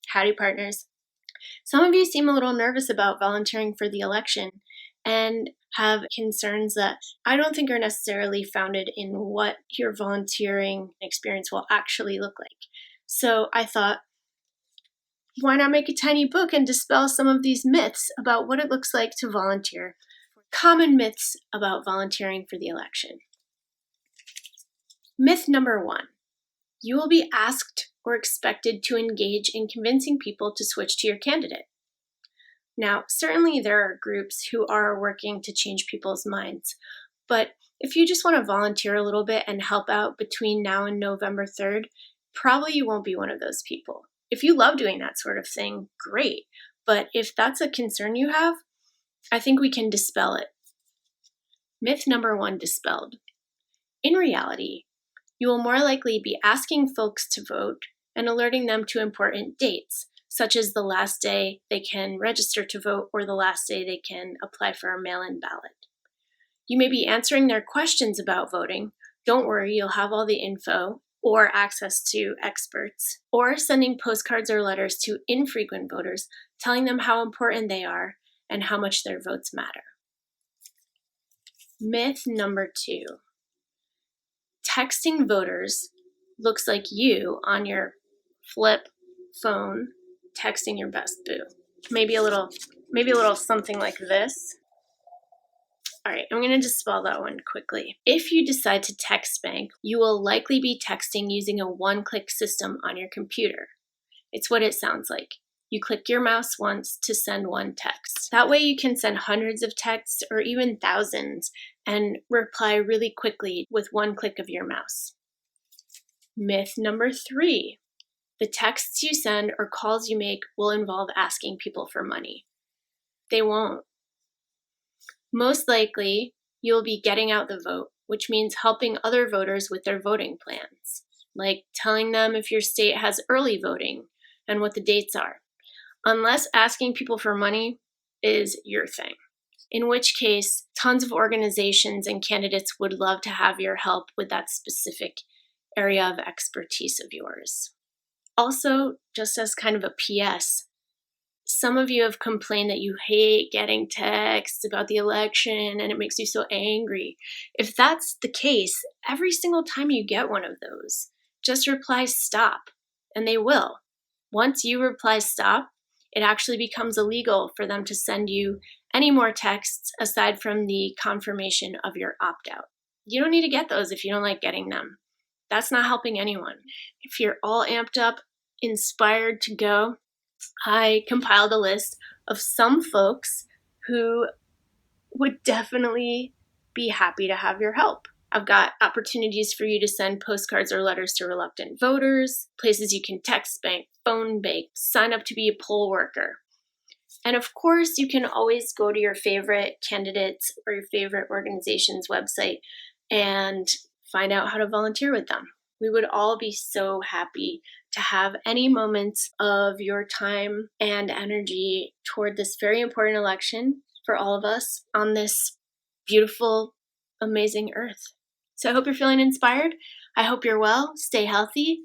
Howdy, partners. Some of you seem a little nervous about volunteering for the election and have concerns that I don't think are necessarily founded in what your volunteering experience will actually look like. So I thought, why not make a tiny book and dispel some of these myths about what it looks like to volunteer? Common myths about volunteering for the election. Myth number 1. You will be asked or expected to engage in convincing people to switch to your candidate. Now, certainly there are groups who are working to change people's minds, but if you just want to volunteer a little bit and help out between now and November 3rd, probably you won't be one of those people. If you love doing that sort of thing, great. But if that's a concern you have, I think we can dispel it. Myth number 1 dispelled. In reality, you will more likely be asking folks to vote and alerting them to important dates, such as the last day they can register to vote or the last day they can apply for a mail-in ballot. You may be answering their questions about voting. Don't worry, you'll have all the info or access to experts, or sending postcards or letters to infrequent voters, telling them how important they are and how much their votes matter. Myth number 2. Texting voters looks like you on your flip phone texting your best boo. Maybe a little something like this. All right, I'm going to dispel that one quickly. If you decide to text bank, you will likely be texting using a one-click system on your computer. It's what it sounds like. You click your mouse once to send one text. That way you can send hundreds of texts or even thousands and reply really quickly with one click of your mouse. Myth number 3. The texts you send or calls you make will involve asking people for money. They won't. Most likely, you'll be getting out the vote, which means helping other voters with their voting plans, like telling them if your state has early voting and what the dates are, unless asking people for money is your thing, in which case tons of organizations and candidates would love to have your help with that specific area of expertise of yours. Also, just as kind of a PS, some of you have complained that you hate getting texts about the election and it makes you so angry. If that's the case, every single time you get one of those, just reply stop, and they will. Once you reply stop, it actually becomes illegal for them to send you any more texts aside from the confirmation of your opt-out. You don't need to get those if you don't like getting them. That's not helping anyone. If you're all amped up, inspired to go, I compiled a list of some folks who would definitely be happy to have your help. I've got opportunities for you to send postcards or letters to reluctant voters, places you can text bank, phone bank, sign up to be a poll worker. And of course, you can always go to your favorite candidates or your favorite organization's website and find out how to volunteer with them. We would all be so happy to have any moments of your time and energy toward this very important election for all of us on this beautiful, amazing earth. So I hope you're feeling inspired. I hope you're well. Stay healthy.